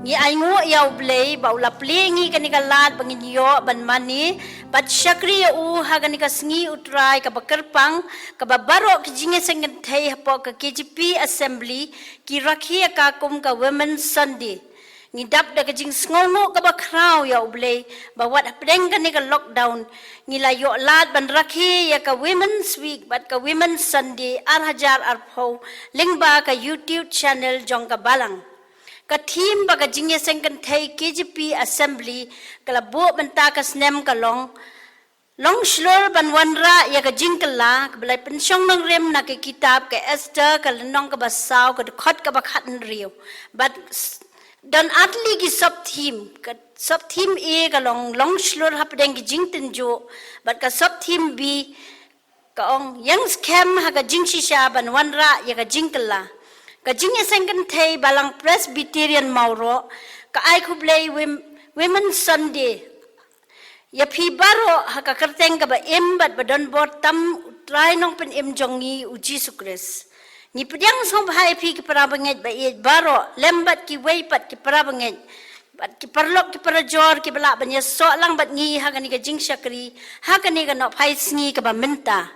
Ngi aingu ya U Blei ba ula plingi kanika lat bangin yo ban mani bat syakri ya u haganika Sngi U Trai ka bakerpang ka baroh ki Jingiaseng Kynthei hapo ka KGP Assembly Jingrakhe ka kum ka Women's Sunday ngidap da kajing sngongo ka bakrau ya U Blei ba wat pedeng kanika lockdown ngilayo lat ban rakhe ya ka Women's Week bat ka Women's Sunday arhajar arpho lingba ka YouTube channel jong ka Balang ka team baga Jingiaseng Kynthei KGP Assembly kala bo banta ka snem ka long shlor ban wanra ya ka jingkala ka balai pensyong nang rem na ka kitab ka Esther ka lenong ka basaw ka khot ka bakhatn riu but dan atli ki sub team A ka long shlor hapdeng ki jingten jo but ka sub team B ka ong yang scam ha ka jingshisha ban wanra ya ka jingkala ka Jingiaseng Kynthei Balang Presbyterian Mawroh ka ai khublei Women's Sunday ya phi baroh ha ka kerteng ka ba bat badon bot tam try nong pen jongi u Jesus Christ ni pediang som hai phi ki parabangeit ba baroh lembat kiwei pat ki parabangeit bat ki parlok ki parajor ki bala banya so lang bat ngi ha ka ni ka jingshakri ha ka ni ka no phai sngi ka ba minta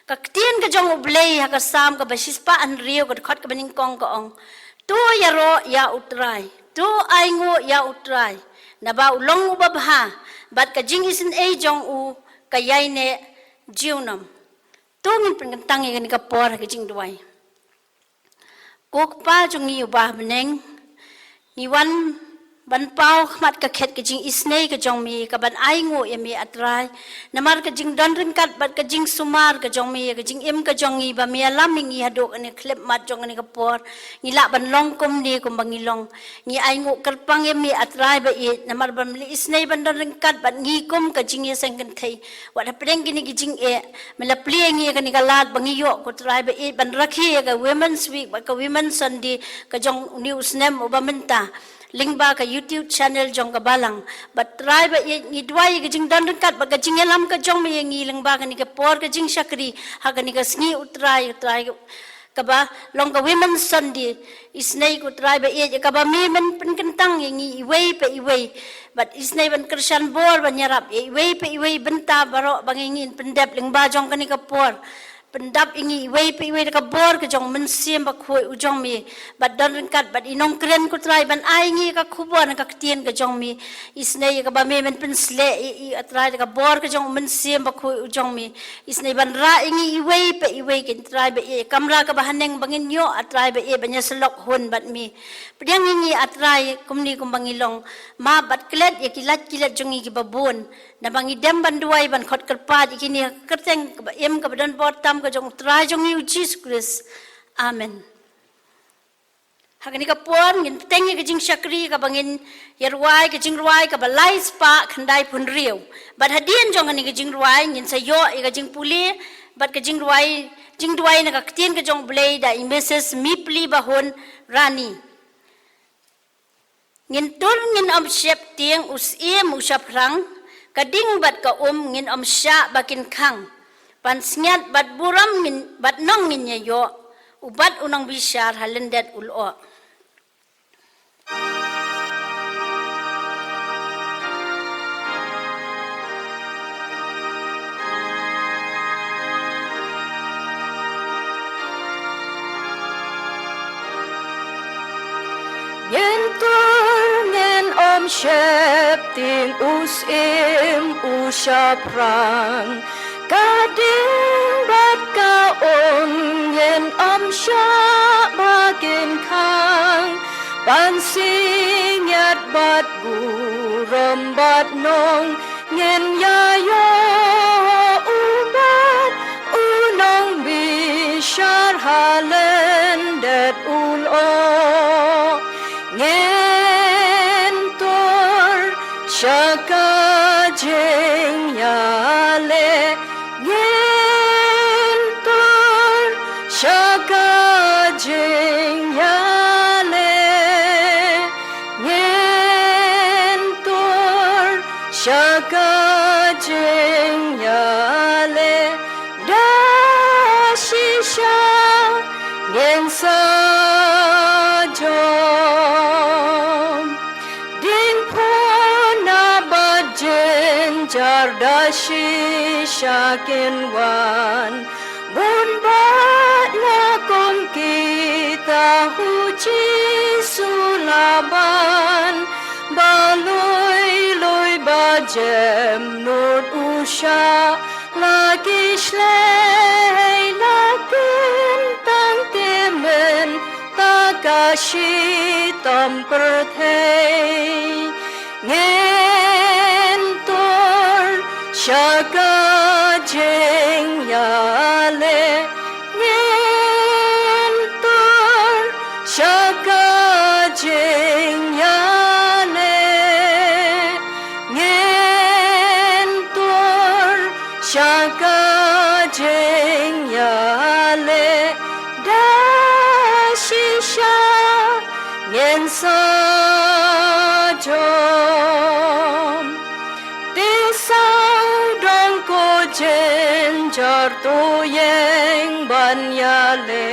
Kaktian ka jong U Blei ha ka sam ka basispa an rio ka khot ka baning kong ka ong to yaro ya U Trai to aingo ya U Trai na ba ulong ubabha bat ka jingisen e jong u ka yaine jiunam to ngin pengentang ni ka por ka jing duai kok pa jong ni ubah beneng ni wan ban pau khmat ka khet ka jing isnei ka jong mi ka ban aingo ya mi atrai namar ka jing don ringkat bat ka jing sumar ka jong mi ka jing ka jong i ba mi alam ngi hadok ani klep mat jong ani ka por ngi la ban long kum ni kum bangilong ngi aingo kerpang ya mi atrai ba i namar ban li isnei ban don ringkat bat ngi kum ka jing Jingiaseng Kynthei wat hapdeng gini ki jing mela pli ngi ka ni ka lat bangi yo ko trai ba i ban rakhi ka Women's Week ba ka Women's Sunday ka jong news nem ubamenta lingba ka YouTube channel jong ka Balang but try ba ngi dwai ka jing dan kat ba ka jing elam ka jong me ngi lingba ka ni ka por ka jing shakri ha ka ni ka Sngi U Trai ka ba long ka Women's Sunday isnei ku try ba ka ba me men penkentang ngi iwei but isnei ban Christian bor ban yarap iwei benta baro bangingin pendep lingba jong ka ni ka por pendap ingi iwei ka bor ka jong mensiem ba khoi ujong mi bat don kat bat inong kren ku trai ban ai ngi ka khubon ka ktien ka jong mi isnei ka ba me men pensle i atrai ka bor ka jong mensiem ba khoi ujong mi isnei ban ra ingi iwei kin trai ba kamra ka ba haneng bangin yo atrai ba banya selok hun bat mi pediang ingi atrai kumni kumbangilong ma bat klet ya kilat jong i ki babon na bangi dem ban duai ban khot kerpat ikini kerteng ka ka badon botam ka jong trai jong u Jesus Christ amen hagani ka pon ngin tengi ka jing shakri ka bangin yerwai ka jing ruai ka balai spa khandai pun riu bat hadien jong ani ka jing ruai ngin sayo ka jing puli bat ka jing duai na ka ktien ka jong blei da imeses mipli bahon rani ngin tur ngin om shep tieng us usap rang kading bat ka ngin sya bakin khang pan snyat bat buram ngin bat nong ngin yo ubat unang bisyar halendet ulo shep ting usap rang kading bat ka yen sya bakin khang pan singyat bat buram bat nong yen yayo ubat unong bisyar halendet ulo Shaka jing yale yentor shaka jing yale yentor shaka jing yale da shisha yen sa jom jardashi shakinwan bun bat na kom kita huji sulaban baloy loy bajem not usha lagi shlei lakin tang temen takashi tom perthei ngentor shaka jeng yale ngentor shaka jeng yale ngentor shaka jeng yale da shisha ngen sa jom tisau dong ko jen jar tu yeng ban yale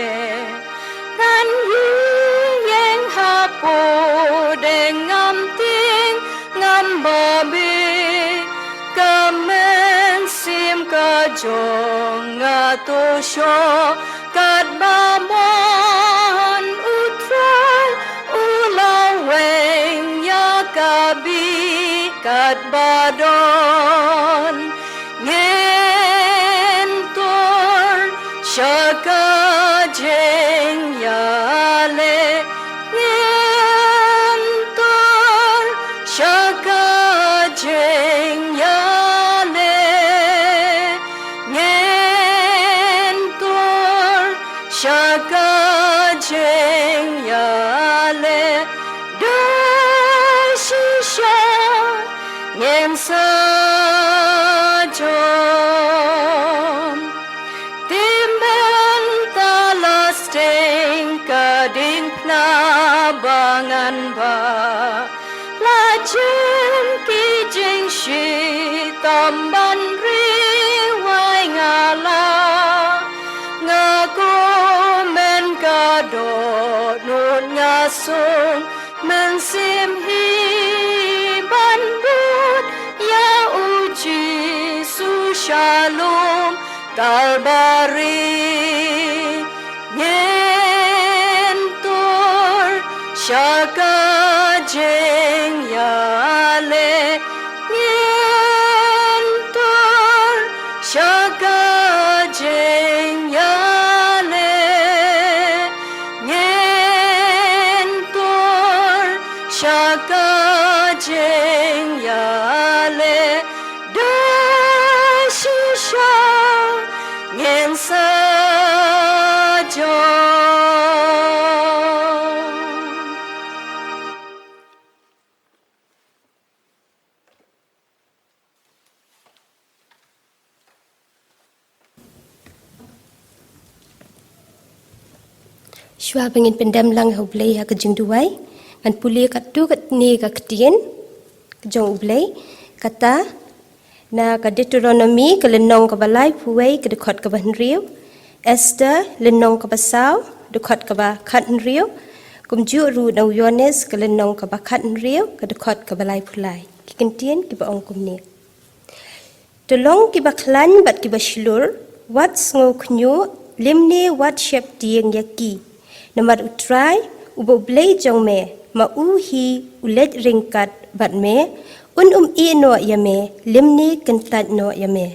kan yeng hapo deng ngam ting ngam babi kamen sim ka jong ngato sho kat bamon utral ulaweng ya kabi kat badon ngentor shaka jeng yale ngentor shaka jeng yale ngentor shaka jeng yale da shisha ngen sa jom timen talasting kading na bangan ba la jem ki jing shi tamban ri wai ngala ngago men ka do nun nga sung men sim hi ban but ya uji su shalom kalbari ngentor shaka jeng yale ngentor shaka jeng yale ngentor shaka jeng yale da shisha ngen sa jom Shwa pengin pendam lang khublei ha kejung duai ngan puli kat tu kat ni ka ketien kejong ublei kata na ka Deuteronomy ka lenong ka balai puwei ka dekhot ka ban riu Esther lenong ka basau dekhot ka ba khat riu kumju ru na Yones ka lenong ka ba khat riu ka dekhot ka balai pulai ki kentien ki ba ong kumni tolong ki ba klan bat ki ba shilur wat sngo knyu limne wat shep tieng yaki Namar U Trai U Blei jong me ma u hi ulet ringkat bat me e no yame limni kentat no yame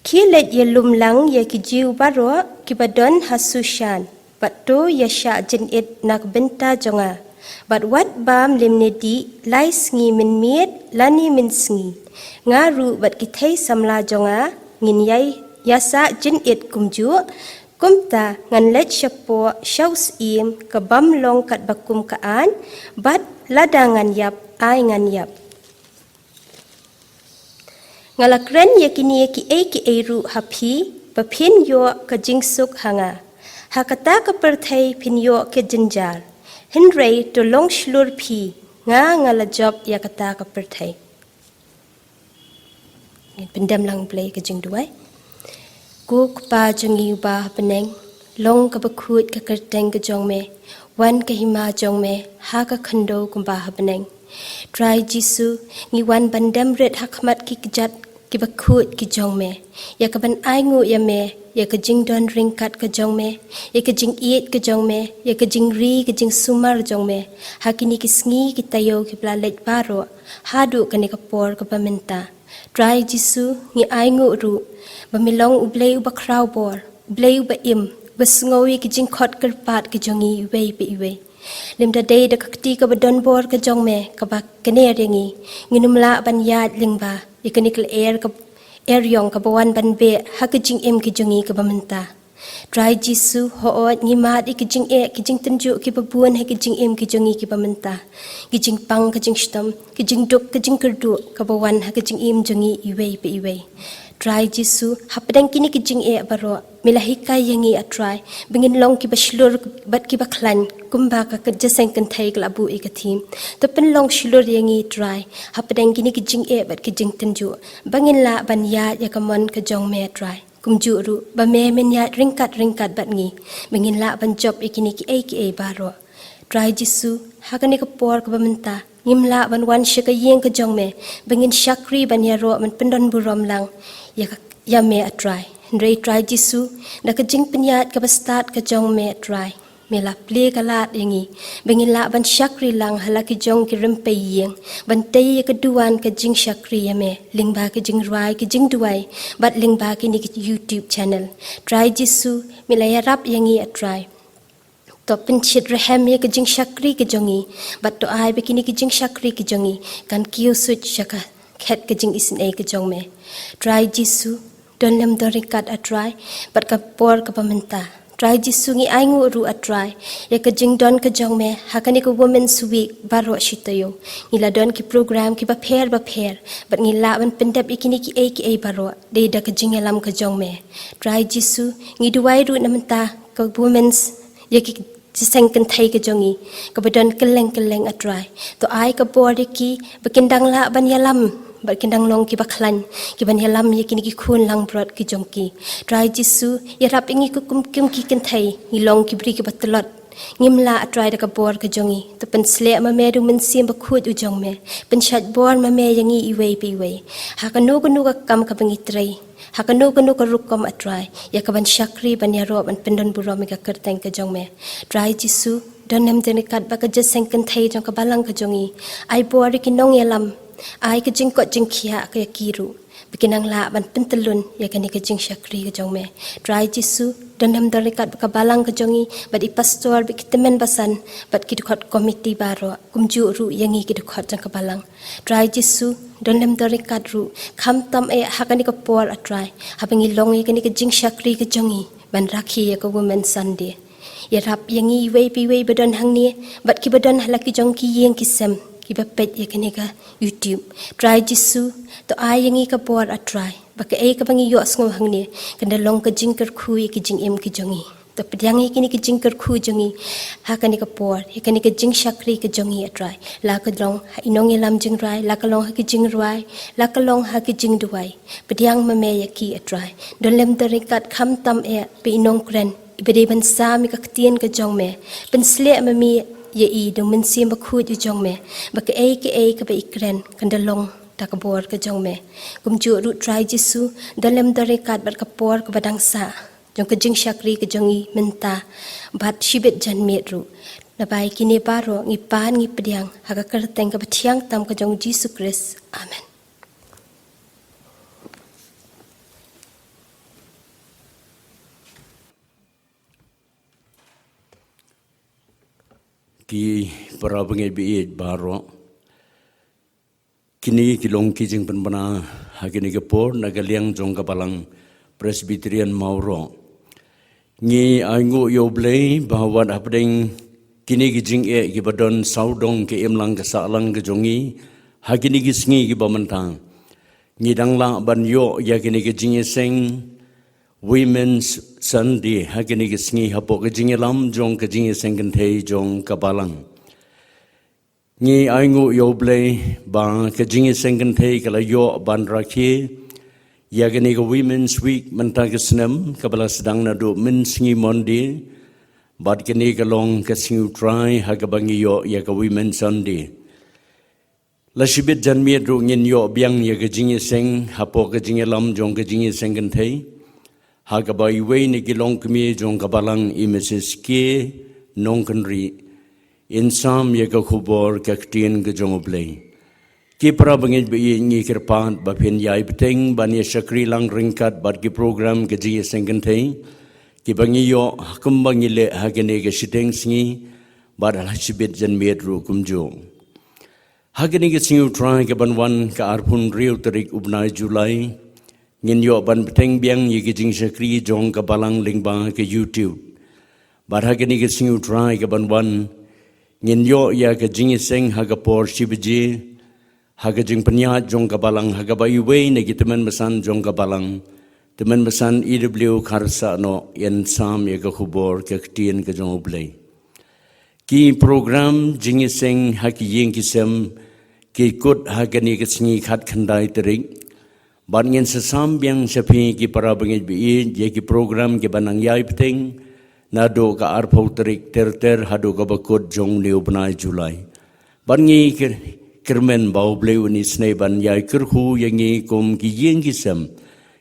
ki let ye lumlang ye ki jiu baro ki badon hasushan bat to ya sha jin it nak benta jonga bat wat bam limne di lai sngi min miet lani min sngi ngaru bat ki thei samla jonga ngin yai yasa jin it kumju kumta ngan let shapo shaus im ka bam long kat bakum kaan bat ladangan yap ai ngan yap ngalakren yakini ki e ru hapi papin yo ka jingsuk hanga hakata ka perthai phin yo ke jinjar hinrei to long shlur phi nga ngala job yakata ka perthai pendam lang play ka jing duai Kuk pa jungi ba peneng long ka bakut ka kerteng ka jong me wan ka hima jong me ha ka khando kumba ha peneng Try Jisu ngi wan bandam red hakmat ki kejat ki bakut ki jong me. Ya ka ban ai ngu ya me. Ya ka jing don ringkat ka jong me. Ya ka jing iet ka jong me. Ya ka jing ri ka jing sumar jong me. Hakini ki sngi ki tayo ki plalet baroh. Hadu ka ni ka por ka paminta. Try Jisu ngi ai ngu ru. Bamilong U Blei U bakraw bor. U Blei U ba im. Basngowi ki jing khot kerpat ki jongi iwei pe iwei. Limda day da kakti ka badon bor ka jong me ka ba kene ringi. Nginumla ban yad lingba. Ikanikal air yong ka bawan ban be ha ka jing em ki jongi ka bamenta. Try Jisu hoot ngimat ki jing ki jing tenju ki babuan ha ki jing em ki jongi ki bamenta. Ki jing pang ka jing stom ki jing duk ka jing kerdu ka bawan ha ka jing em jongi iwei pe iwei. Try Jisu hapadang kini ki jing baroh milahikai yangi atry bingin long ki baslur bat ki baklan kumba ka Jingiaseng Kynthei glabu ikatim to pen long shulur yangi try hapadang kini ki jing bat ki jing tenju bangin la ban ya yakamon ka jong me try kumju ru ba me men ya ringkat bat ngi bingin la ban job ikini ki baroh. Try Jisu hakani ka por ka bamenta ngimla ban wan shika yeng ka jong me bangin shakri ban ya ro man pendon burom lang ya me atry. Ndrei try Jisu na ka jing penyat ka bastat ka jong me try. Me la ple ka lat yangi. Bengin la ban shakri lang hala ki jong ki rempe yeng. Ban tay ka duan ka jing shakri ya me. Lingba ka jing ruai ka jing duai. Bat lingba ki ni ki YouTube channel. Try Jisu me la yarap yangi atry. To penchit rehem ya ka jing shakri ka jongi. Bat to ai bekini ki jing shakri ka jongi. Kan kiu such shaka khet ka jing isin ka jong me. Try Jisu don lem dorikat atry bat ka por ka pamenta. Try Jisu ngi ai ngu ru atry ya ka jing don ka jong me hakani ka women's week baroh shitayo ngila don ki program ki ba pher bat ngila ban pendap ikini ki baroh de da ka jing alam ka jong me. Try Jisu ngi duai ru namenta ka women's ya ki Jingiaseng Kynthei ka jongi ka badon keleng atry to ai ka por ki bakindang la ban yalam bat kendang long ki baklan ki ban yalam ye kini ki khun lang brot ki jongki. Try Jisu ya rap ingi ku kum ki Kynthei ni long ki bri ki batlot ngimla atry da ka bor ka jongi to pen sle ma me du men sim ba khut u jong me pen chat bor ma me yangi iwei pe iwei ha ka nu ka kam ka bangi trei ha ka nu ka rukom atry ya ka ban shakri ban ya ro ban pendon burom ka kerteng ka jong me. Try Jisu don nem denikat ba ka Jingiaseng Kynthei jong ka Balang ka jongi ai bor ki nong yalam ai ka jing kot jing khia ka kiru bikinang la ban pentelun ya ka ni ka jing shakri ka jong me. Try Jisu don nem derikat ka Balang ka jongi bat i pastor bi kitemen basan bat ki khot komiti baroh kumju ru yangi ki khot jang ka Balang. Try Jisu don nem derikat ru kham tam hakani ka por atry habangi long ya ka ni ka jing shakri ka jongi ban rakhi ya ka women Sunday ya rap yangi wei pi wei badon hangni bat ki badon halaki jong ki yeng ki sem ki bapet ya kene ka YouTube. Try Jisu to ai yangi ka por atry baka ka bangi yo sngo hangni kanda long ka jing kyrkhu ki jing em ki jongi to pedyangi kini ki jing kyrkhu jongi hakani ka por ya kani ka jing shakri ka jongi atry la ka long inong elam jing rai la ka long ha ki jing ruai la ka long ha ki jing duai pedyang ma me ya ki atry don lem derikat kham tam pe inong kren ibede ban sa mi ka ktien ka jong me pen sle ma mi ye i dong men sim ba khut u jong me baka ka ba ikren kandalong ta ka bor ka jong me kumju ru Try Jisu dalem darikat bat ka por ka badang sa jong ka jing shakri ka jongi menta bat shibet jan met ru na bai kini baroh ngi pan ngi pedyang ha ka kerteng ka bathiang tam ka jong Jisu Christ. Amen. Ki Parabangeit baroh kini kilong ki jing penbana hakini ke por nagaliang jong ka Balang Presbyterian Mawroh ngi aingu U Blei bahwa apdeng kini ki jing ki badon saudong ke emlang ka salang ke jongi hakini ki sngi ki bamantang ngi danglang ban yo ya kini ki Jingiaseng Women's Sunday hakini ki sngi hapo ka jingelam jong ka Jingiaseng Kynthei jong ka Balang ngi aingu U Blei ba ka Jingiaseng Kynthei kala yo ban rakhe ya kini ka Women's Week menta ka snem ka bala sedang na do min sngi mondi bat kini ka long ka Sngi U Trai ha ka bangi yo ya ka Women's Sunday Lasibit janmiat ru ngin yo biang ya ke Jingiaseng hapo ke Jingialam jong ke Jingiaseng Kynthei ha ka bai wei ni kilong kmi jong ka Balang I Mrs. Ke nong kanri insam ya ka khubor ka ktien ke jong U Blei ki Parabangeit bi ngi kirpan ba phen yai beteng ban ya shakri lang ringkat bat ki program ke Jingiaseng Kynthei ki bangi yo kumbang ile ha ke ne ke siteng sngi bar lasibit janmiat ru kumjo Hagini ke Sngi U Trai ke banwan ke arpun riu terik ubnai Julai ngin yo ban beteng biang ye ke Jingrakhe jong ke Balang lingba ke YouTube. Bar hagini ke Sngi U Trai ke banwan ngin yo ya ke Jingiaseng haga por shibji haga Jingkmen jong ke Balang haga bayu wei ne ke teman besan jong ke Balang teman besan U Blei Un kharsa no yen sam ye ke khubor ke ktien ke jong U Blei. Ki program Jingiaseng haki Jingkisem ki khot hagani ke sngi khat khandai terik ban ngin sesam biang sapi ki Parabangeit bi ye ki program ke banang yai peteng nado ka arpau terik ter hado ka bakot jong liu banai Julai ban ngi kirmen bau Blei Un isnei ban yai kyrkhu yangi kom ki Jingkisem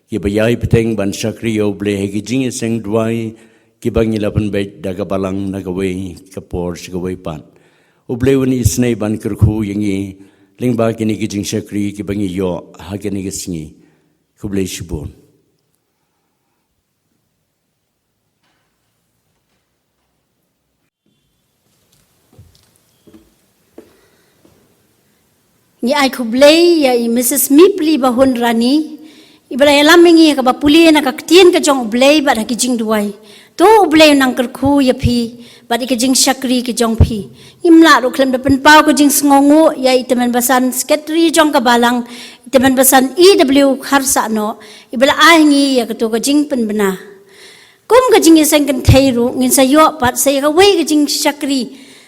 ki bayai peteng ban shakri U Blei hagi Jingiaseng duai ki bangi lapan bet daga Balang nagawei kapor sigawei pan U Blei Un isnei ban kyrkhu yangi lingba kini ki Jingrakhe ki bangi yo hagani ke sngi khublei shibon Ni ai khublei ya Mrs. Mebalawanrihun Rani ibra elam ngi ka bapuli na ka ktien ka jong U Blei ba ki jing duai to U Blei nang kyrkhu ya phi ba ki Jingrakhe ki jong phi imla ro klem de pen pau ko jing sngongu ya itemen basan secretary jong ka Balang itemen basan EW kharsa no ibla ahingi ya to ka Jingkmen bana kum ka Jingiaseng Kynthei ru ngin sa yo pat sa ka wei ka Jingrakhe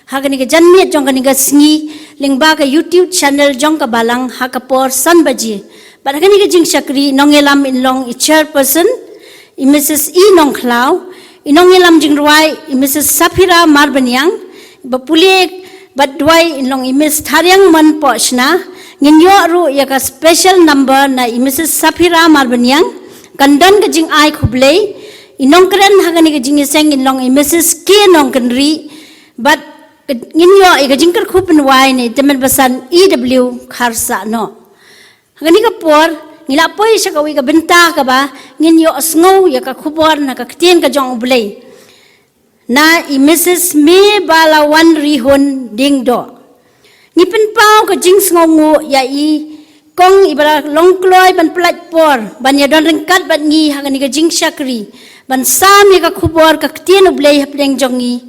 hagani ka janmiat jong ka ni ka sngi lingba ka YouTube channel jong ka Balang ha ka por san baji ba hagani ka Jingrakhe nongelam inlong I chairperson I Mrs. E nong khlau inongelam jingruai I Mrs. Safira marbanyang bapuli badwai inlong I Miss Tharyang man pochna nginyo ru ya ka special number na I Mrs. Safira marbanyang kandan ka jing ai khublei inongkran hagani ka Jingiaseng inlong I Mrs. Ke nong kanri but nginyo I ka Jingkmen penwai ni temen basan EW kharsa no hagani ka por ngila poi sa kawi ka benta ka ba nginyo asngo ya ka khubor na ka ktien ka jong U Blei na I Mrs. Mebalawanrihun Diengdoh ni penpau ka jing sngongu ya I kong ibara longkloi ban plat por ban ya don rengkat ban ngi hagani ka Jingrakhe ban sam ya ka khubor ka ktien U Blei hapdeng jongi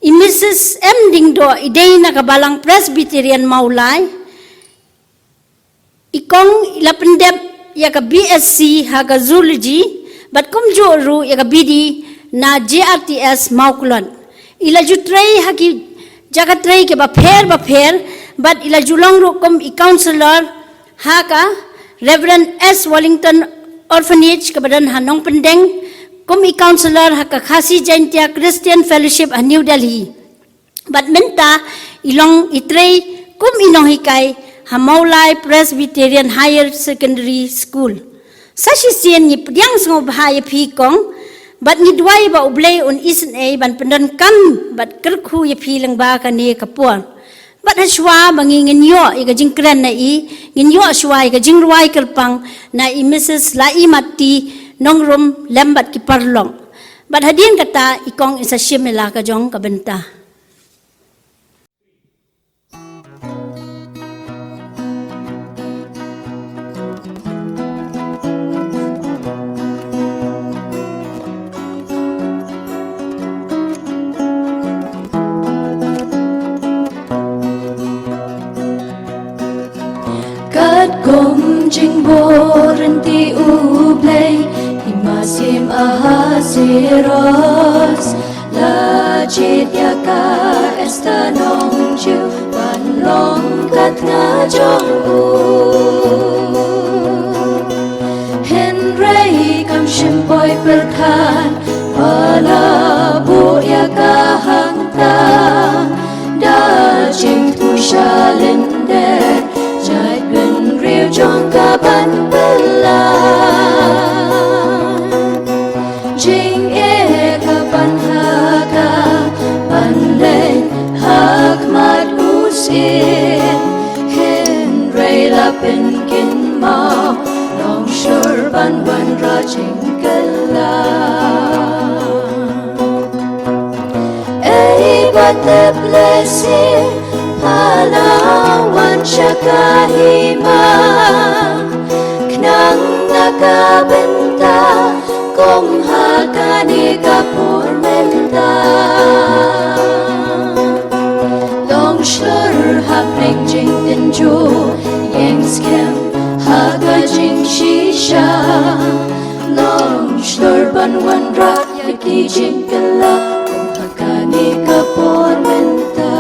I Mrs. M Diengdoh idei na ka Balang Presbyterian maulai ikong ilapendep ya ka BSc haga zoology bat kumjo ru ya ka BD na JRTS mauklon ila jutrai haki jagatrai ke ba pher bat ila julong ru kom I counselor haka Reverend S Wellington Orphanage ke badan hanong pendeng kom I counselor haka Khasi Jaintia Christian Fellowship New Delhi bat menta ilong itrei kom inong hikai Hamaulai Presbyterian Higher Secondary School. Sashi sien ni pdiang sngewbha ya phi kong bat ni duai ba U Blei Un isnei ban pendan kam bat kyrkhu ya phi lengba ka ne kapor. Bat hashwa bangi nginyo I ka Jingkren na I nginyo ashwa I ka Jingruai kerpang na I Mrs. Lai Mati nongrum lembat ki parlong. Bat hadin kata ikong isa shimela ka jong ka benta. Gom jingboren ti U Blei imasim ahasiros lajit yaka estanong ju panlong kat ngajong U Henry kam shimboy perkan palabu yaka hangta da jing tu shalin de Jai bin riu jong ka ban Balang Jing e ka ban ha ka ban lên hak mat usin Hin rei la bin kin mau Long shur ban wan ra jing kala But the blessing Palawan siya kahima Knang nakabenta Kung hakani kapurmenta Long shur hapring jing tinju Yang skem haga jing shisha Long shur banwan rak yaki jing kala Kani kapor menta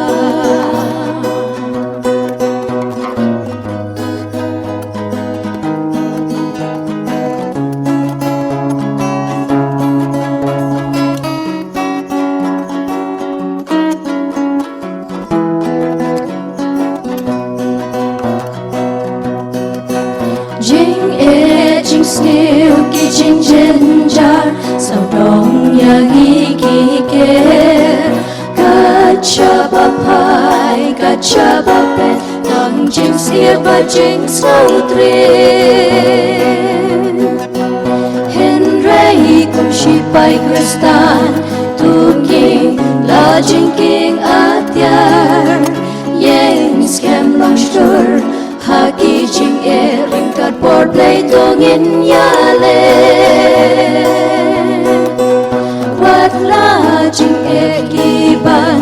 Jing e jing sniu ki jing jinjar Sao dong yang iki ke Gachaba pai, gachaba pen Tang jing sia ba jing sau trin Hin rei kum shi pai kristan Tu king la jing king atyar Yang skem long shtur Haki jing e ringkat por play dongin yale Wat la jing e giban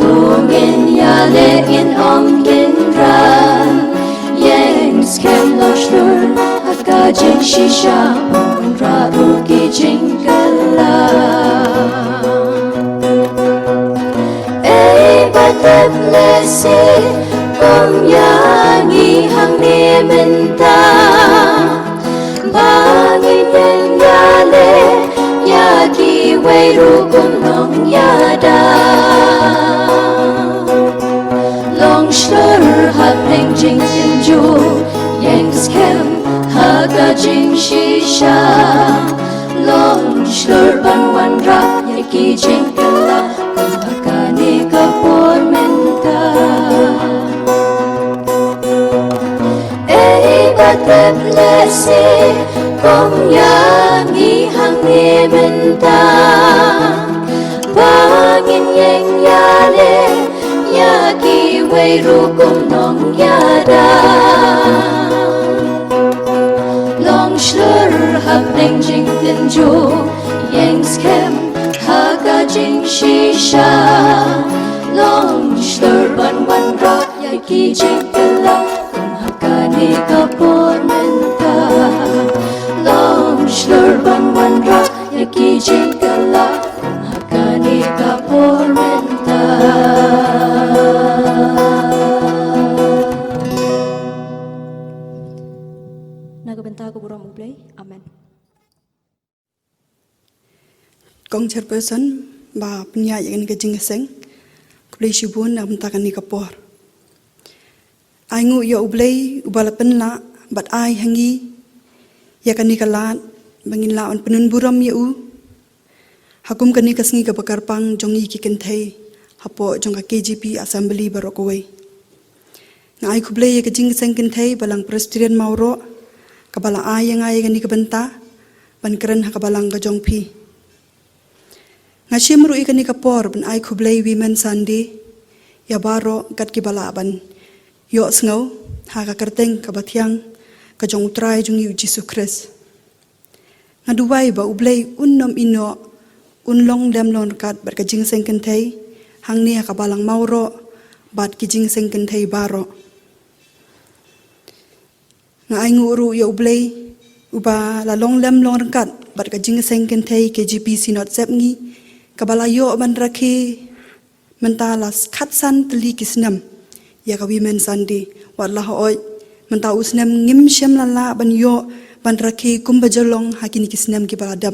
Tungin yale in ong gin ran Yang skem lo shtur Haka jing shisha Pong ra uki jing kala But the blessing Kong yangi hang ni menta Bangin yang yale Ya kiwei rukun long yada Long shur hapeng jing tinju Yang skem haga jing shisha Long shur banwan rak yaki jing kala Kung hakani kapor menta But the blessing Kong yangi hang ni menta Bangin yang yale Ya kiwei rukum nong yada Long shur hapeng jing tinju Yang skem haga jing shisha Long shur ban wan rak yaki jing kala Kani kapor menta Long shur ban wan rak Yaki jing kala Kani kapor menta Nagabenta ko burong U Blei. Amen. Kong chairperson ba punya yang ke Jingiaseng Khublei shibun na bentakan ni kapor Aingu ya U Blei ubalapen la bat ai hangi ya kani kalat bangin lawan penun buram ya u hakum kani kasngi ka bakarpang jongi ki Kynthei hapo jonga KGP assembly barokowei ngai Khublei ya ke Jingiaseng Kynthei balang Presbyterian Mawroh ka balang ai yang ai kani ka benta ban keren ha ka balang ka jongpi ngashim ru ikani ka por ban ai Khublei women Sunday ya baroh kat ki balaban Yo sngau haka kerteng kabathyang kajong U Trai Sngi U Kris. Ngaduway ba U Blei Un nom ino unlong demlon kat bat ka Jingiaseng Kynthei hang ni ka Balang Mawroh bat ki Jingiaseng Kynthei baroh. Nga ay nguru ya U Blei uba lalong lemlong kat bat ka Jingiaseng Kynthei KGP sinot sepngi kabalayo Jingrakhe mentalas khatsan teli kisnam ya ka women Sunday watlah oi mentau usnam ngim syam lala ban yo ban rakhe kumbajolong hakini kisnam ki baladam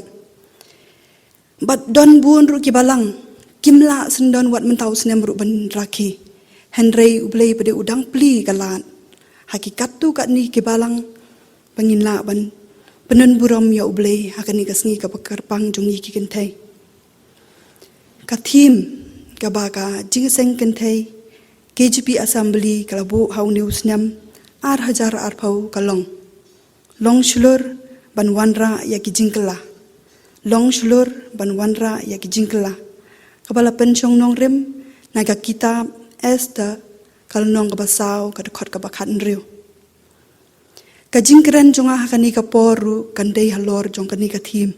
bat don bun ru ki balang kimla sendon wat mentau usnam ru ban rakhe Henry U Blei pada udang pli kalat. Hakikat tu kat ni ke Balang bangin la ban penun buram ya U Blei akan ni kasngi ka Kerpang jongi ki Kynthei. Ka thim ka ba ka Jingiaseng Kynthei KGP Assembly kalabu hau news nyam ar hajar ar phau kalong. Long shulur ban wanra ya ki Jingkla. Long shulur ban wanra ya ki Jingkla. Kabala pensyong nong rim naga kitab Esther kalau nong kabasau kada khot kabakan riu. Ka Jingkren jonga hakani ka poru kandai halor jong kani ka thim.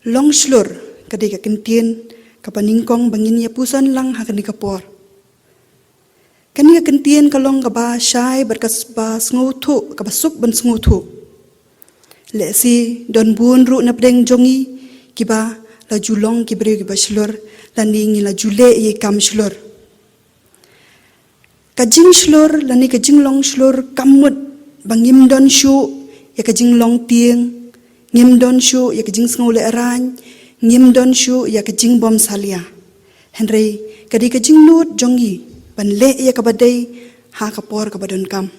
Long shulur kadai ka kentien ka paningkong bangin ya pusan lang hakani ka por. Kani ka kentien kalong ka ba syai berkas ba sngewthu ka basuk ban sngewthu. Le si don bun ru napdeng jongi kiba la julong kibre kiba shlur lani ngi la jule ye kam shlur. Ka jing shlur lani ka jinglong shlur kamut bangim don shu ya ka jinglong tieng ngim don shu ya ka jing sngole arany ngim don shu ya ka jing bom salia. Henry kadi ka jing nut jongi ban le ya ka badai ha ka por ka badon kam.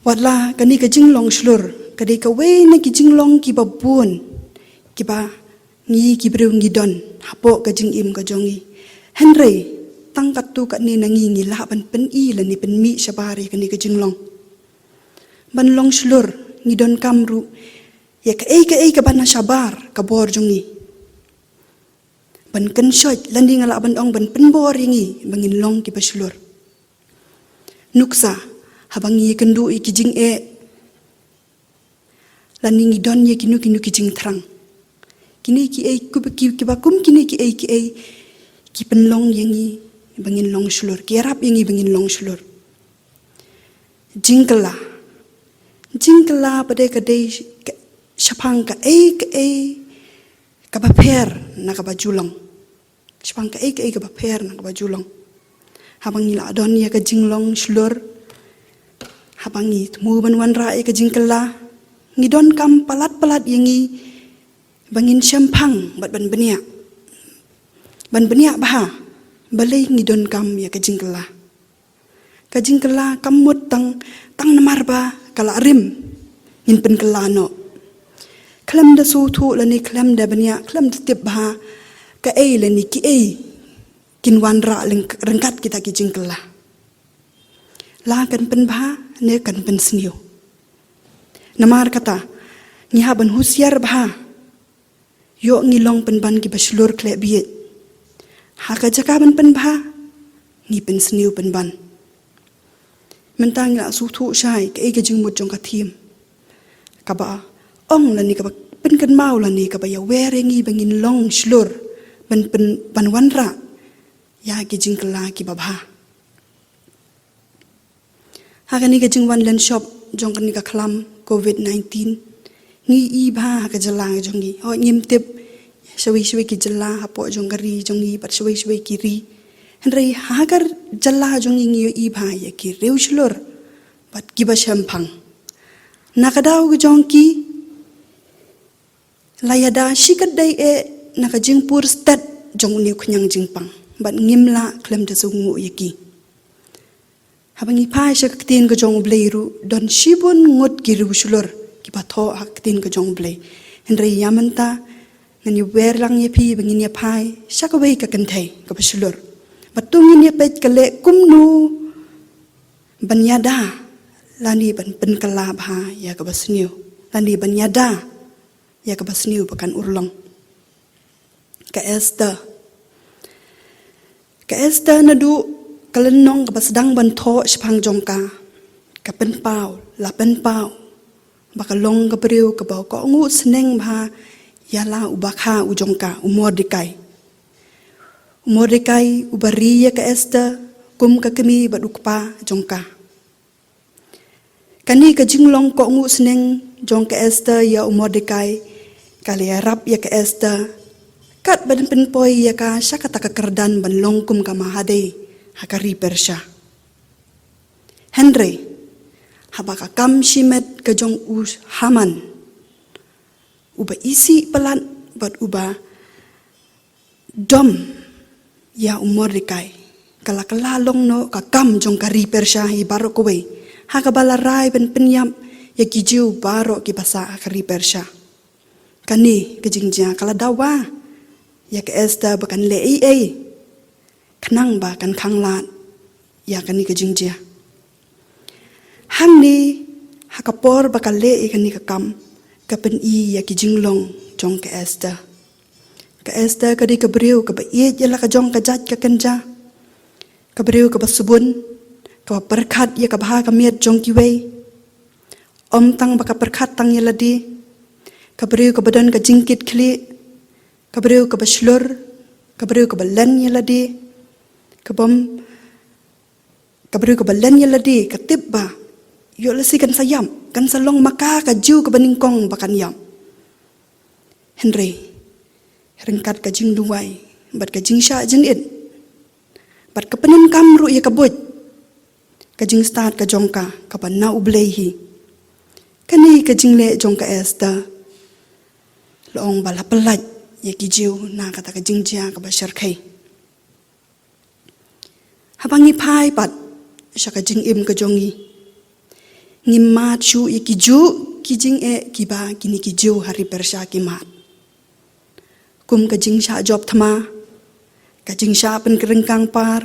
Watla kani ka jinglong shlur kadi ka we na ki jinglong ki babun kiba ngi kibreu ngi don hapo ka jing im ka jongi. Henry tangkat tu kat ni nangi ngi la ban pen i la ni pen mi syabari kani ka jinglong. Ban long shlur ngi don kamru ya ka ei ka ban syabar ka bor jongi. Ban ken syot landi ngala ban ong ban pen bor ngi bangin long ki baslur. Nuksa habangi kendu i ki jing e landi ngi don ye kinu ki jing trang. Kini ki ei ki bakum kini ki ei ki penlong yangi bangin long shlur ki arab yangi bangin long shlur. Jingkla pada kadai syapang ka ei ka baper na ka bajulong. Syapang ka ei ka baper na ka bajulong. Habangi la don ya ka jinglong shlur. Habangi temu ban wanra ka jingkla ngidon kam palat yangi bangin syampang bat ban beniak bah balai ngidon kam ya ka jingkla kamut tang namar ba kala rim in pen kelano klam da su thu lani klam da beniak klam tip bah ka ei lani ki ei kin wanra rengkat kita ki jingkla la kan pen bah ne kan pen sniu namar kata ngiha ban husiar bah yo ngilong penban ki baslur kle biet haka jaka ban bah ngi pen sniu penban mentang la su thu shai ke ga jing mut jong ka thim ka ba ong la ni ka pen kan mau la ni ka ba ya were ngi bangin long slur ban wanra ya ki jing kala ki ba bha haka ni ka jing wan len shop jong kan ni ka khlam covid-19 ngi i bha ka jala jongi ho ngim tip shwi ki jala hapo jongari jongi pat shwi ki ri henry hagar jala jongi ngi i bha ya ki reuslur pat ki ba shampang nakadaw jongki layada shikadai e naka jingpur stat jong ni khunyang jingpang bat ngimla klem da sungu yaki habangi pha shaktin ga jong bleiru don shibun ngot ki reuslur kibatho haktin ka jong blei henry yamanta ngani werlang ye phi bangin ya phai shakawei ka Kynthei ka baslur batungin ye pet kale kumnu banyada lani ban pen kala bha ya ka basniu lani banyada ya ka basniu bakan urlong ka Esther nadu kalenong ka basdang ban tho shpang jongka ka pen pau la pen pau bakalong ka beriu ka bau ko ngu seneng bha yala ubakha ujongka umordekai ubari ya ka Esther kum ka kemi badukpa jongka kani ka jinglong ko ngu seneng jong ka Esther ya umordekai kali rap ya ka Esther kat badan penpoi ya ka syakata ka kerdan ban longkum ka mahade hakari persya Henry habaka kam shimet ka jong us haman uba isi pelan bat uba dom ya umur dikai kala long no ka kam jong kari persya hi baroh kiwei ha ka balarai ben penyam ya kijiu baroh ki basa kari persya kani ke jingjia kala dawa ya ke esta bakan le ai kenang ba kan khang lat ya kani ke jingjia hang ni ha ka por bakal le kani ka kam ka pen i ya ki jinglong jong ke esta ka di ka beriu ka ba ye la ka jong ka jat ka kenja ka beriu ka ba subun ka perkhat ya ka bah ka miet jong kiwei om tang ba ka perkhat tang ya ladi ka beriu ka badan ka jingkit khli ka beriu ka ba shlur ka beriu ka ba len ya ladi ka beriu ka ba len ya ladi ka tip ba yo lesi kan sayam kan salong maka ka jiu ka baningkong bakan yam Henry rengkat ka jing duwai bat ka jing sha jing it bat ka penin kam ru ya ka boj ka jing start ka jongka ka ban na U Blei hi kani ka jing le jongka esta loong bala pelat ya ki jiu na kata ka jing jia ka ba Jingrakhe habangi phai pat sha ka jing im ka jongi ngimat shu ya ki ju ki jing ki ba kini ki jiu hari persya ki mat kum ka jing sha job thama ka jing sha pen kerengkang par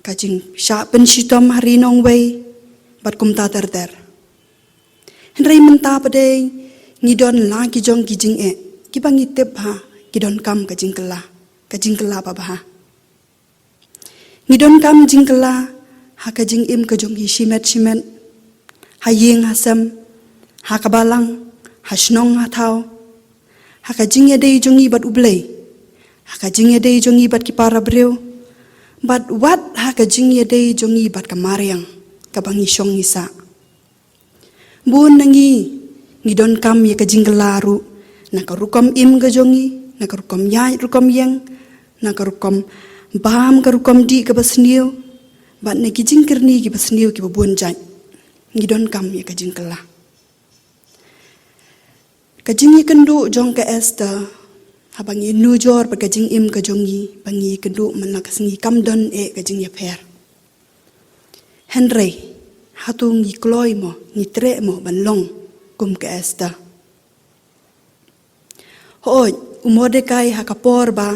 ka jing sha pen shitom hari nong wei bat kum ta ter henrei menta pade ngidon la ki jong ki jing ki bangi tep ha ki don kam ka jing kela pa ba ngidon kam jing kela ha ka jing im ka jong ki shimet ha yeng hasam ha ka balang ha snong ha thau ha ka jingya dei jongi bat U Blei ha ka jingya dei jongi bat ki parabreu bat wat ha ka jingya dei jongi bat ka mariang ka bangi shong isa bun nangi ngidon kam ya ka jinggelaru na ka rukom im ka jongi na ka rukom yai rukom yang na ka rukom bam ka rukom di ka basniu bat na ki jingkerni ki basniu ki babun jai ngidon kam ya ka jingkela kajing kendu jong ke esta habangi nujor pa kajing im ka jongi bangi kendu manak sngi kamdon kajing ya per Henry hatung ni kloi mo ni tre mo banlong kum ke esta hoi umode kai hakapor ba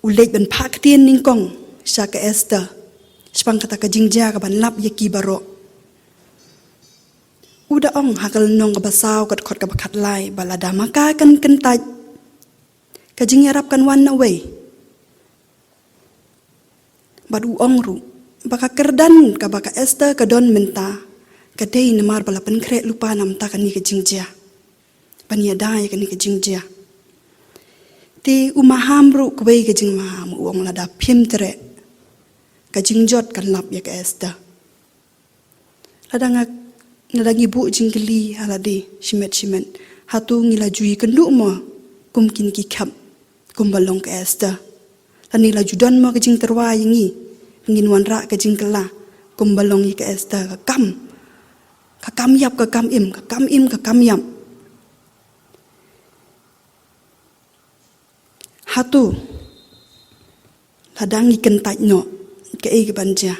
ulet ban phak tien ningkong sha ke esta spang kata kajing ja ka ban lap ya ki baroh uda ong hakal nong ka basaw kat khot ka bakhat lai balada maka kan kentaj ka jing yarap kan wan away badu ong ru baka kerdan ka baka esta ka don menta ka dei namar bala pen kre lupa nam ta kan ni ka jingjia pania dai ka ni ka jingjia ti umaham ru kwei ka jing maham uong lada phim tere ka jingjot kan lap ya ka esta ladang nadangi bu jinggeli haladi shimet hatu ngila jui kendu mo kum kin ki khap kum balong ka esta tani la judan mo ka jing terwa yangi ngin wan ra ka jing kela kum balong ka esta ka kam yap ka kam yam hatu ladangi kentaj no ka e ka banja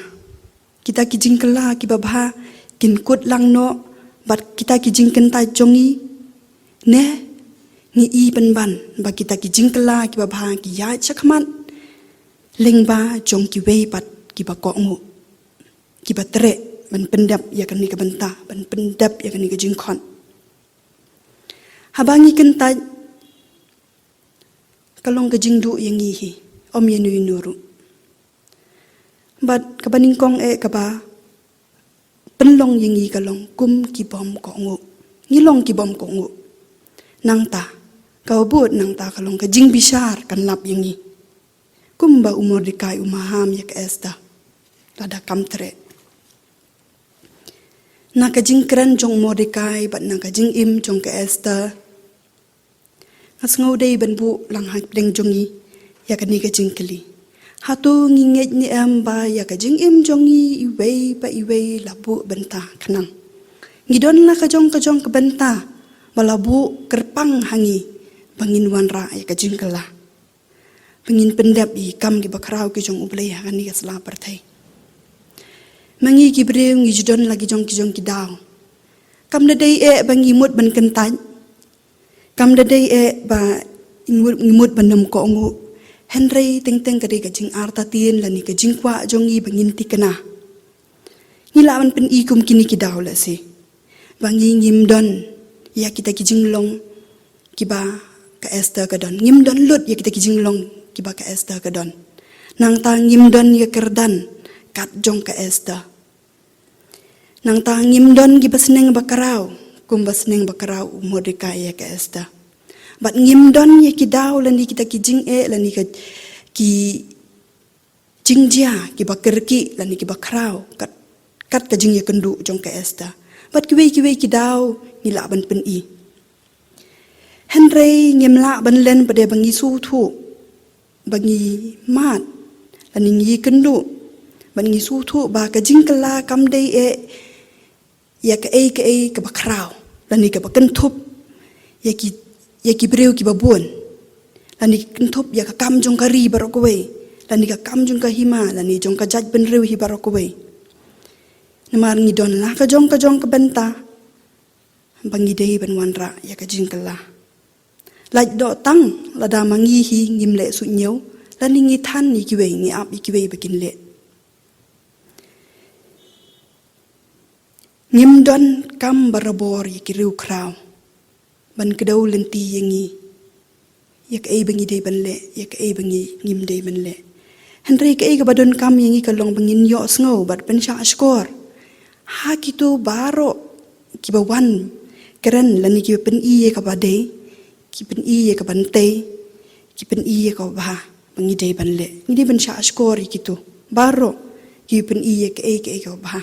kita ki jing kela ki babha kin kut lang no bat kita ki jing kentai jongi ne ngi i ban ba kita ki jing kela ki ba bha ki ya chakman lengba jong ki wei pat ki ba ko ngu ki ba tre ban pendap ya kan ni ka benta ban pendap ya kan ni ka jingkhon habangi kentai kalong ka jingdu yang hi om yenu nuru bat ka baningkong ka ba penlong yengi kalong kum ki bom ko ngu ngilong ki bom ko ngu nang ta kau buat nang ta kalong ka jing bisar kan lap yengi kum ba umur dikai umaham ya ka esta lada kam tre na ka jing kran jong umur dikai bat na ka jing im jong ka esta ngasngau dei ban bu lang hak deng jongi ya ka ni ka jing keli hatu nginget ni amba ya ka jing im jongi iwei labu benta kenang ngidon la ka jong ka benta balabu kerpang hangi bangin wan ra ya ka jing kela bangin pendap I kam ki bakrau ki jong U Blei hakan ni kasla partai mangi ki breu ngi judon lagi jong ki daw kam da dei bangi mut ban kentan kam da dei ba ingmut ban nam ko ngu henry teng kari ka jing arta tien lani ka jing kwa jong I bangin tikana ngilawan pen I kum kini ki daw la si bangi ngimdon ya kita ki jing long ki ba ka Esther ka don ngimdon lut ya kita ki jing long ki ba ka Esther ka don nang ta ngimdon ya kerdan kat jong ka Esther nang ta ngimdon gi basneng bakarau kum basneng bakarau Mordekai ya ka Esther bat ngimdon ya ki daw lani kita ki jing lani ka ki jingjia ki ba kyrkhu lani ki bakarau kat ka jing ya kendu jong ka Esther bat kiwei ki daw ngila ban pen I Henry ngimla ban len pada bangi su thu bangi mat lani ngi kendu bangi su thu ba ka jing kala kam dei ya ka ka bakrau lani ka bakentup ya ki breu ki babun lani kentup ya ka kam jong ka ri barokwe lani ka kam jong ka hima lani jong ka jaj ben reu hi barokwe namar ngi don la ka jong ka benta bangi dei ban wanra ya ka jing kala laj do tang lada mangi hi ngimle su nyeu lani ngi than ni kiwei ngi ap kiwei bakin le ngimdon kam barabor ki riu kraw ban kedau lenti yangi yak bangi dei ban le yak bangi ngim dei ban le henry ka ka badon kam yangi ka long bangin yo sngo bat pen sha skor ha kitu baroh ki bawan keren lani ki pen I ka badei ki pen I ka bantei ki pen I ka ba bangi dei ban le ngi dei ban sha skor kitu baroh ki pen I ka ba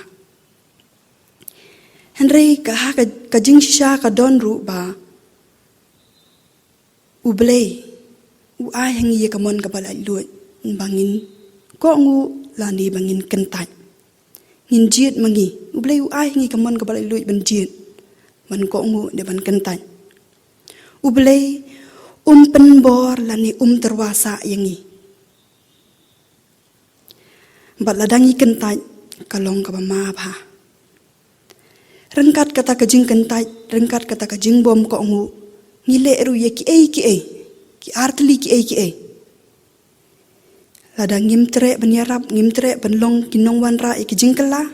Henry ka jing sha ka don ru ba U Blei U ai hangi ka mon ka balai luat bangin ko ngu lani bangin kentai ngin jiet mangi U Blei U ai hangi ka mon ka balai luat ban jiet man ko ngu de ban kentai U Blei penbor lani terwasa yangi baladangi kentai kalong ka ma ba rengkat kata ka jing kentai rengkat kata ka jing bom ko ngu ngile ru ye ki ki artli ki lada ngimtre banyarap ngimtre banlong kinong wanra ki jing kala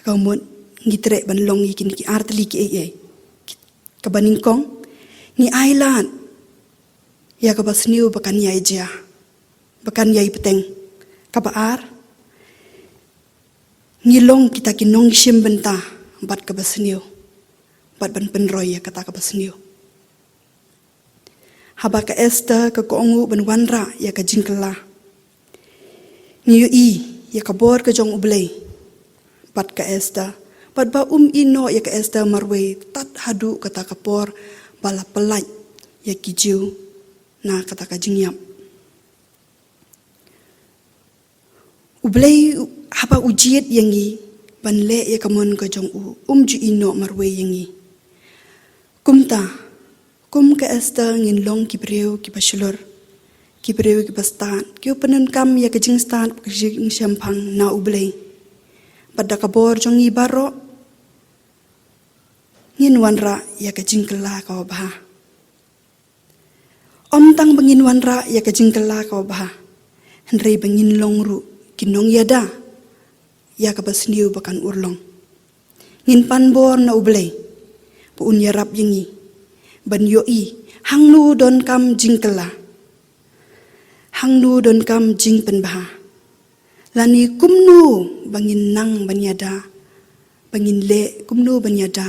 ka mon ngitre banlong ki artli ki ka baningkong ni island ya ka basniu bakan yai ja bakan yai peteng ka baar ngilong kita kinong shim benta bat ka basniu bat ban penroy ya kata ka basniu haba ka Esther ka kongu ban wanra ya ka jingkala niu ya ka bor ka jong U Blei bat ka Esther bat ba ino ya ka Esther marwe tat hadu kata ka por bala pelaj ya ki jiu na kata ka jingyap U Blei haba ujiet yangi ban le ya ka mon ka jong ju ino marwe yangi kum ka Esther ngin long ki breu ki basulur ki breu ki bastan ki penun kam ya ka jing stan ki jing shampang na U Blei pada ka bor jong I baroh ngin wanra ya ka jing kala ka ba om tang bangin wanra ya ka jing kala ka ba henry bangin long ru kinong yada ya ka basniu bakan urlong ngin panbor na U Blei pu yarap yangi ban hangnu don kam jingkala hangnu don kam jing penbah lani kumnu bangin nang banyada bangin le kumnu banyada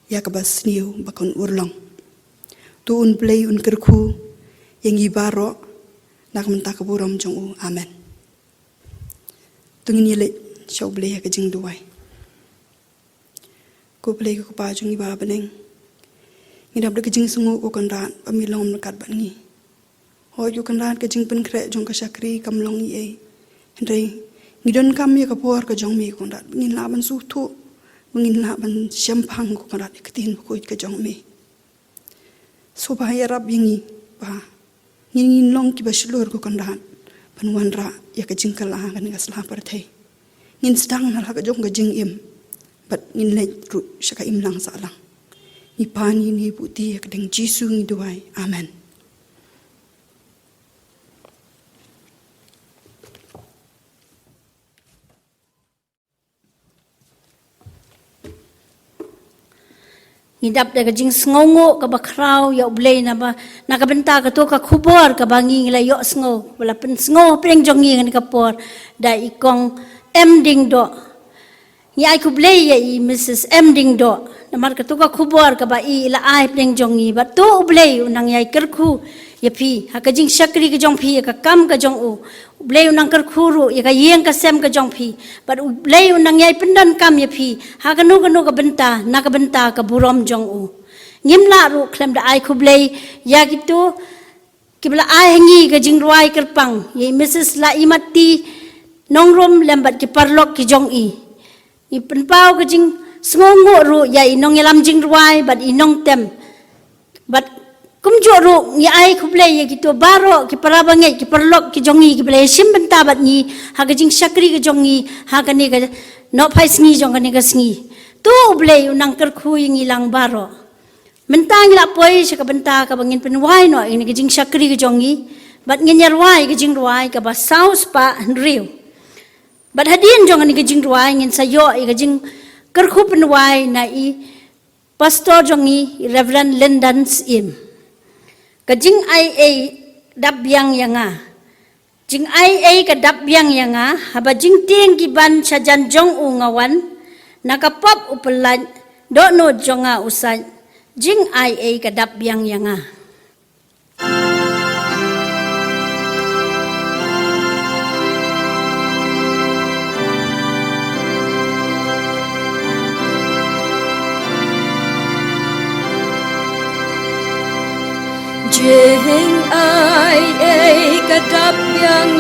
ya ka basniu bakon urlong tu U Blei Un kyrkhu yangi baroh nak menta kaburam jong amen tungin yele shaw Blei ka jing duai ko Blei ko pa jong ba beneng ngidap de kejing sungu ko kanran pamilong nakat ban ngi ho yu kanran kejing pen kre jong ka sakri kamlong I henry ngidon kam ya ka por ka jong mi ko rat ngin la ban su thu ngin la ban shampang ko rat ketin ko ka jong mi so ba ya rab yangi ba ngin long ki baslur ko kandan panuan ra ya ka jingkala kan ga sla par thei ngin stang na ka jong ga jing im but ngin le ru shaka im lang sa lang ni pani ni puti ya kadang jisu ngi duai amen. Ngidap da jing sngongo ka bakrau ya U Blei na ba nakabenta ka to ka khubor ka bangi ngila yo sngo wala pen sngo preng jongi ngani ka por da ikong Diengdoh ni ai U Blei ya i Mrs Diengdoh namar ka to ka khubor ka ba i la ai preng jongi ba to U Blei unang yai kyrkhu ya phi ha ka jing shakri ka jong phi ka kam ka jong U Blei unang kyrkhu ru ya ka yeng ka sem ka jong phi but U Blei unang yai pendan kam ya phi ha ka nu ka benta na ka benta ka burom jong U ngim la ru klem da ai U Blei ya gitu kibla ai hangi ka jing ruai kerpang ye Mrs la imati nongrom lembat ki parlok ki jong i penpau ka jing sngongo ru ya i nong yalam jing ruai but i nong tem but kumjo ru ngi ai U Blei ya gitu baroh ki Parabangeit ki parlok ki jongi ki Blei sim benta bat ni ha ka jing shakri ki jongi ha ka ni ka no phai sngi jong ka ni ka sngi tu U Blei unang kyrkhu ngi lang baroh mentang la poi se ka benta ka bangin penwai no ini ka jing shakri ki jongi bat ngin yarwai ki jing ruai ka ba saus pa riu bat hadin jong ni ka jing ruai ngin sayo i ka jing kyrkhu penwai na i pastor jongi Reverend Lendans im kajing ai dap yang yanga jing ai ka dap yang yanga haba jing tieng ki ban sajan jong u ngawan nakapop upelan do no jonga usai jing ai ka dap yang yanga Jing ai kadap yang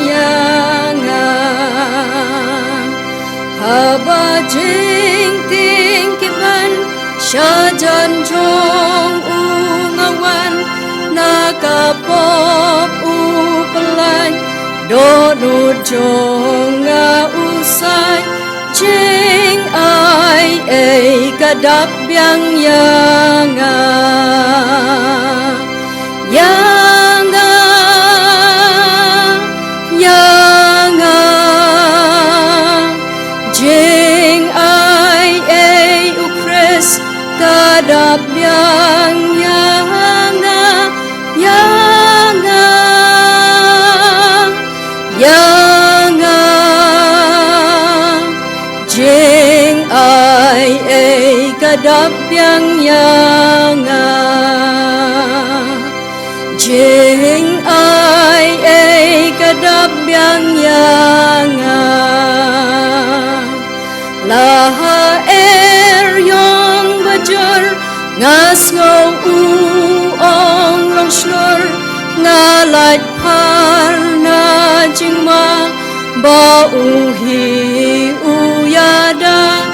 haba jing ting kiban syajan jong ungawan nakapop upelan dodot jonga usai jing ai kadap yang jing ai ukres kadap yang jing ai kadap yang jing ai kadap yang laha yong bajur ngas ngau ong long shlur ngalat par na jingma ba uhi uyada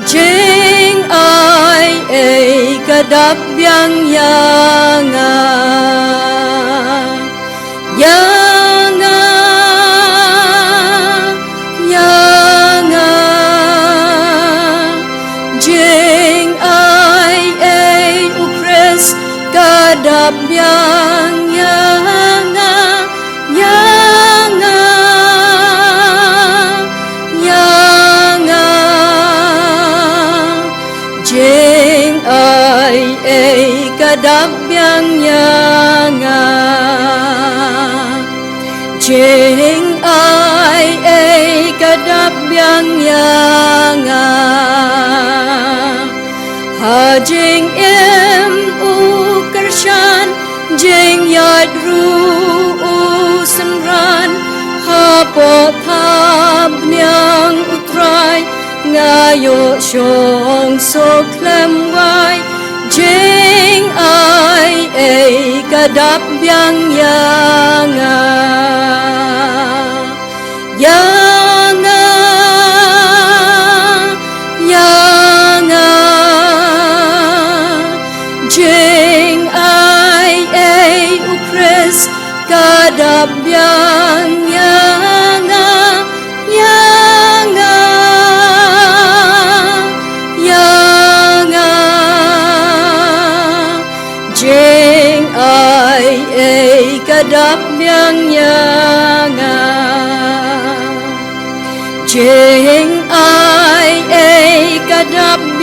jing ai kadap yang jing ai ukres kadap yang jing ai kadap yang jing ai kadap yang ha jing u kershan jing yad ru senran ha po thab nyang utrai ngayo shong so klem wai jing ai kadap yang jing ai ukres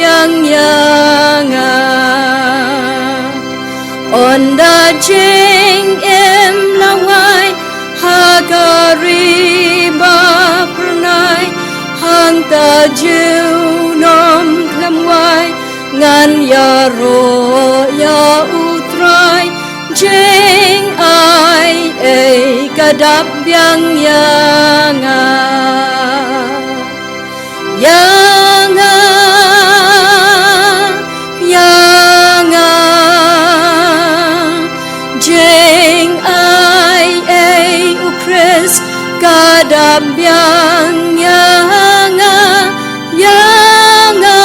biang yanga onda jing em lawai hagari ba pernai hang ta jiu nom klamwai ngan ya ro ya utrai jing ai kadap biang yanga yanga yanga jing ai ukris kadap biang yanga yanga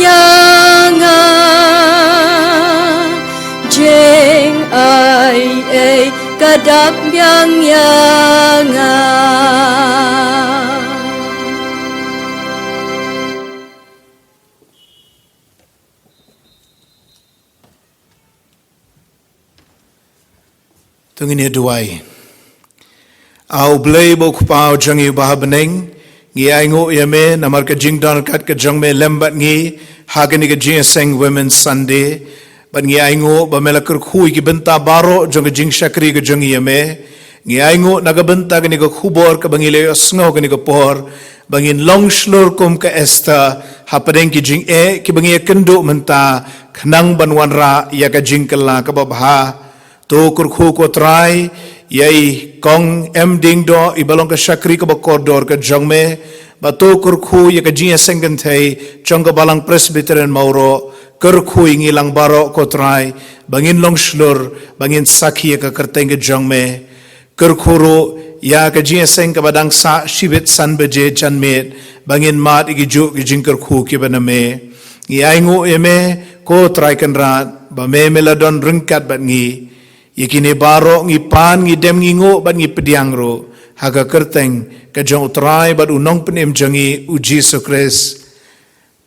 yanga jing ai kadap biang yanga Tungin duai. Au blei bo kupau jangi bahabeneng ngi aingo yame namar ka jingdon kat ka jangme lembat ngi hagani ka Jingiaseng Women's Sunday ban ngi aingo ba melakar khui ki benta baroh jong ka Jingrakhe ka jangi yame ngi aingo naga benta gani ka khubor ka bangile sngo gani ka por bangin long slur kum ka esta hapadeng ki jing ki bangi kendo menta khnang banwanra ya ka jingkala ka babha to kyrkhu ko trai yai kong Diengdoh i Balang ka shakri ka bakordor ka jangme ba to kyrkhu ya ka Jingiaseng Kynthei chong ka Balang Presbyterian Mawroh kyrkhu ngilang baroh ko trai bangin long slur bangin sakhi ka kerteng ka jangme kyrkhu ro ya ka Jingiaseng ka badang sa shibit san beje chanmet bangin mat igiju ki jingkyrkhu ki baname ngi aingo eme ko trai kan rat ba me meladon rengkat bat ngi Yakini baroh ngi pan ngi dem ngi ngo bat ngi pediang ro haga kerteng ka jong utrai bat unong penem jangi u Jesu Kris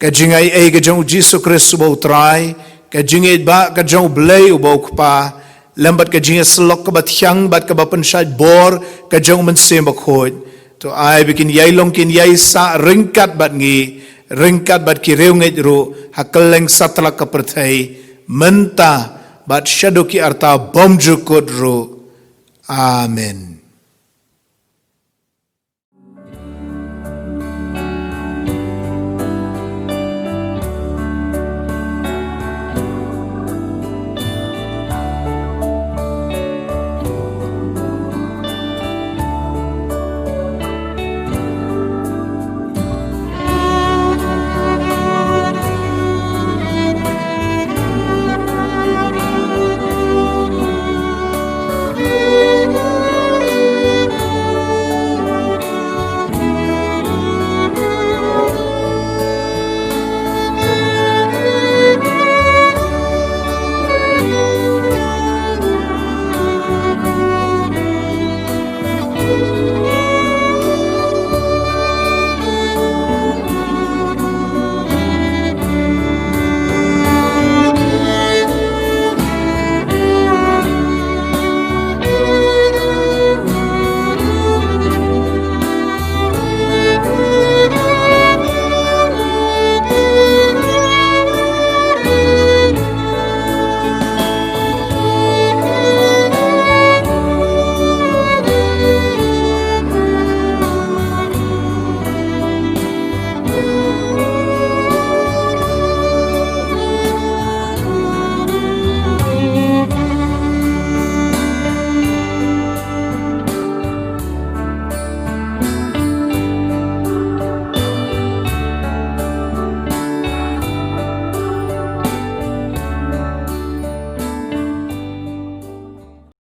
ka jingai ka jong u Jesu Kris subo utrai ka jingai ba ka jong U Blei U pa lambat ka jingai selok ka bat hyang bat ka bapen syait bor ka jong mensem khot to ai bikin yai long kin yai sa ringkat bat ki reunget ro hakeleng satla ka perthai menta bat shadoki arta bomju kodro. Amen.